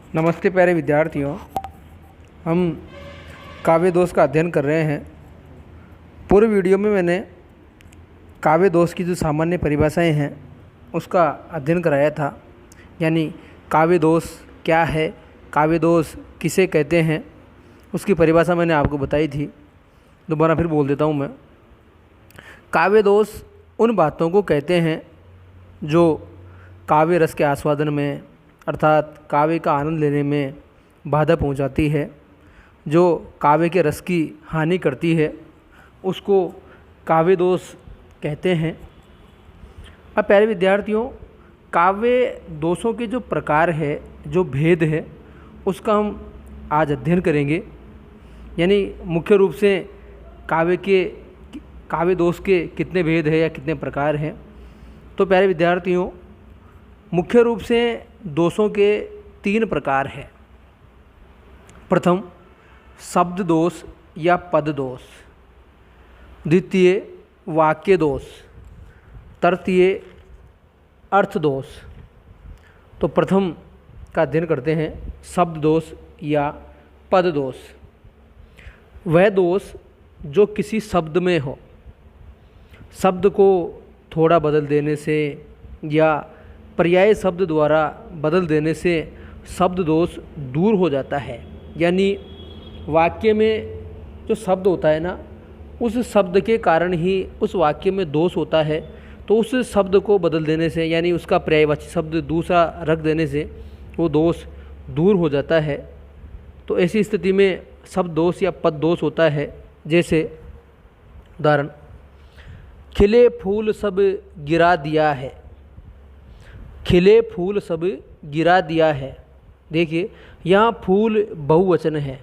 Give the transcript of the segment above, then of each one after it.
नमस्ते प्यारे विद्यार्थियों। हम काव्य दोष का अध्ययन कर रहे हैं। पूर्व वीडियो में मैंने काव्य दोष की जो सामान्य परिभाषाएं हैं उसका अध्ययन कराया था, यानी काव्य दोष क्या है, काव्य दोष किसे कहते हैं, उसकी परिभाषा मैंने आपको बताई थी। दोबारा फिर बोल देता हूँ मैं। काव्य दोष उन बातों को कहते हैं जो काव्य रस के आस्वादन में अर्थात काव्य का आनंद लेने में बाधा पहुंचाती है, जो काव्य के रस की हानि करती है, उसको काव्य दोष कहते हैं। अब प्यारे विद्यार्थियों, काव्य दोषों के जो प्रकार है, जो भेद है, उसका हम आज अध्ययन करेंगे। यानी मुख्य रूप से काव्य दोष के कितने भेद है या कितने प्रकार हैं। तो प्यारे विद्यार्थियों, मुख्य रूप से दोषों के 3 प्रकार हैं। प्रथम शब्द दोष या पद दोष, द्वितीय वाक्य दोष, तृतीय अर्थ दोष। तो प्रथम का अध्ययन करते हैं, शब्द दोष या पद दोष। वह दोष जो किसी शब्द में हो, शब्द को थोड़ा बदल देने से या पर्याय शब्द द्वारा बदल देने से शब्द दोष दूर हो जाता है। यानी वाक्य में जो शब्द होता है ना, उस शब्द के कारण ही उस वाक्य में दोष होता है। तो उस शब्द को बदल देने से, यानी उसका पर्यायवाची शब्द दूसरा रख देने से वो दोष दूर हो जाता है। तो ऐसी स्थिति में शब्द दोष या पद दोष होता है। जैसे उदाहरण, खिले फूल सब गिरा दिया है। खिले फूल सब गिरा दिया है। देखिए, यहाँ फूल बहुवचन है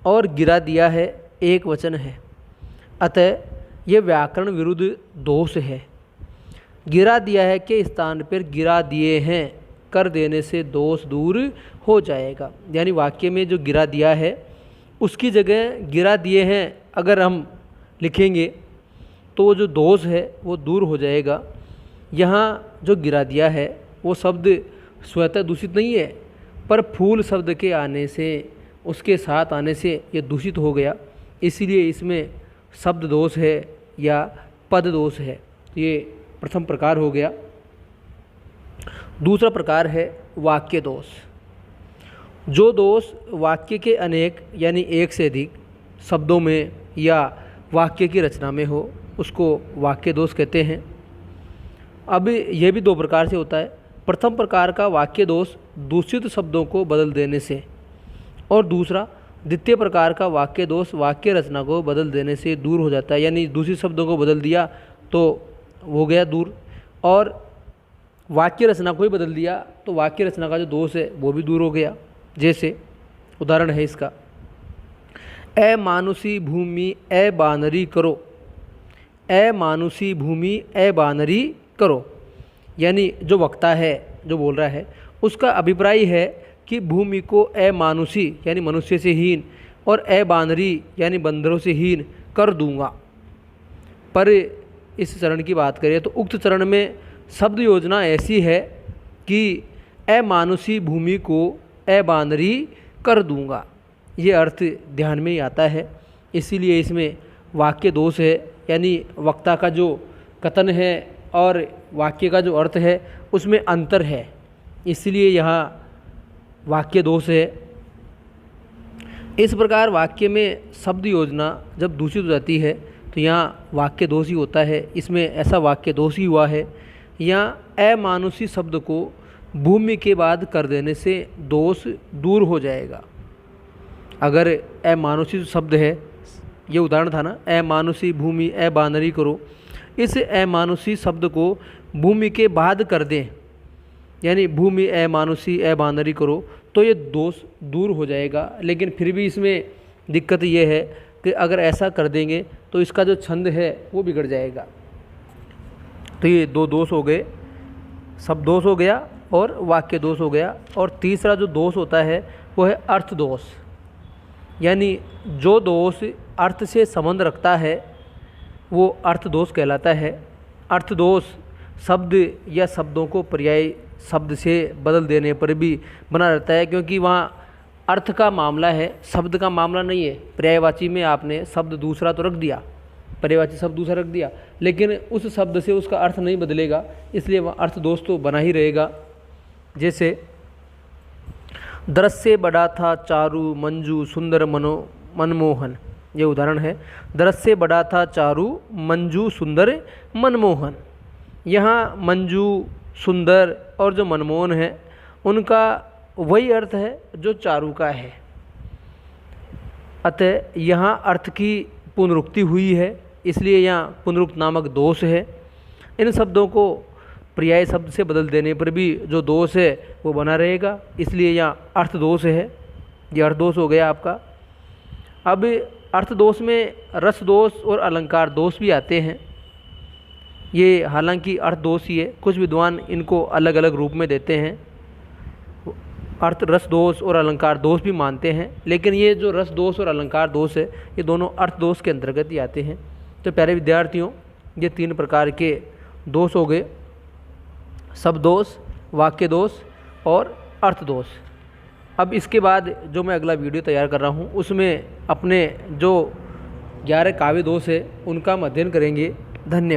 और गिरा दिया है एक वचन है, अतः यह व्याकरण विरुद्ध दोष है। गिरा दिया है के स्थान पर गिरा दिए हैं कर देने से दोष दूर हो जाएगा। यानी वाक्य में जो गिरा दिया है उसकी जगह गिरा दिए हैं अगर हम लिखेंगे तो जो दोष है वो दूर हो जाएगा। यहाँ जो गिरा दिया है वो शब्द स्वतः दूषित नहीं है, पर फूल शब्द के आने से, उसके साथ आने से ये दूषित हो गया, इसीलिए इसमें शब्द दोष है या पद दोष है। ये प्रथम प्रकार हो गया। दूसरा प्रकार है वाक्य दोष। जो दोष वाक्य के अनेक यानी एक से अधिक शब्दों में या वाक्य की रचना में हो, उसको वाक्य दोष कहते हैं। अब यह भी 2 प्रकार से होता है। प्रथम प्रकार का वाक्य दोष दूषित शब्दों को बदल देने से, और दूसरा द्वितीय प्रकार का वाक्य दोष वाक्य रचना को बदल देने से दूर हो जाता है। यानी दूषित शब्दों को बदल दिया तो हो गया दूर, और वाक्य रचना को ही बदल दिया तो वाक्य रचना का जो दोष है वो भी दूर हो गया। जैसे उदाहरण है इसका, ए मानुषी भूमि ए बानरी करो। ए मानुषी भूमि ए बानरी करो, यानी जो वक्ता है, जो बोल रहा है, उसका अभिप्राय है कि भूमि को ए मानुषी यानी मनुष्य से हीन और ए बानरी यानी बंदरों से हीन कर दूंगा। पर इस चरण की बात करें तो उक्त चरण में शब्द योजना ऐसी है कि ए मानुषी भूमि को ए बानरी कर दूंगा, ये अर्थ ध्यान में ही आता है। इसीलिए इसमें वाक्य दोष है, यानी वक्ता का जो कथन है और वाक्य का जो अर्थ है उसमें अंतर है, इसलिए यहाँ वाक्य दोष है। इस प्रकार वाक्य में शब्द योजना जब दूषित हो जाती है तो यहाँ वाक्य दोष ही होता है। इसमें ऐसा वाक्य दोष ही हुआ है। यहाँ अमानुषी शब्द को भूमि के बाद कर देने से दोष दूर हो जाएगा। अगर अमानुषी शब्द है, ये उदाहरण था ना, अमानुषी भूमि ए बानरी करो, इस अमानुषी शब्द को भूमि के बाद कर दें, यानी भूमि अमानुषी ए बानरी करो, तो ये दोष दूर हो जाएगा। लेकिन फिर भी इसमें दिक्कत ये है कि अगर ऐसा कर देंगे तो इसका जो छंद है वो बिगड़ जाएगा। तो ये 2 दोष हो गए, शब्द दोष हो गया और वाक्य दोष हो गया। और तीसरा जो दोष होता है वो है अर्थ दोष, यानी जो दोष अर्थ से संबंध रखता है वो अर्थ दोष कहलाता है। अर्थ दोष शब्द या शब्दों को पर्याय शब्द से बदल देने पर भी बना रहता है, क्योंकि वहाँ अर्थ का मामला है, शब्द का मामला नहीं है। पर्यायवाची में आपने शब्द दूसरा तो रख दिया, पर्यायवाची शब्द दूसरा रख दिया, लेकिन उस शब्द से उसका अर्थ नहीं बदलेगा, इसलिए वह अर्थ दोष तो बना ही रहेगा। जैसे दरस से बड़ा था चारू मंजू सुंदर मनमोहन, ये उदाहरण है। दरस से बड़ा था चारू मंजू सुंदर मनमोहन। यहाँ मंजू, सुंदर और जो मनमोहन है उनका वही अर्थ है जो चारू का है। अतः यहाँ अर्थ की पुनरुक्ति हुई है, इसलिए यहाँ पुनरुक्त नामक दोष है। इन शब्दों को पर्याय शब्द से बदल देने पर भी जो दोष है वो बना रहेगा, इसलिए यहाँ अर्थ दोष है। ये अर्थ दोष हो गया आपका। अब अर्थ दोष में रस दोष और अलंकार दोष भी आते हैं। ये हालांकि अर्थ दोष ही है, कुछ विद्वान इनको अलग अलग रूप में देते हैं, अर्थ रस दोष और अलंकार दोष भी मानते हैं, लेकिन ये जो रस दोष और अलंकार दोष है ये दोनों अर्थ दोष के अंतर्गत ही आते हैं। तो प्यारे विद्यार्थियों, ये 3 प्रकार के दोष हो गए, शब्द दोष, वाक्य दोष और अर्थ दोष। अब इसके बाद जो मैं अगला वीडियो तैयार कर रहा हूँ उसमें अपने जो 11 काव्य दोष है उनका हम अध्ययन करेंगे। धन्यवाद।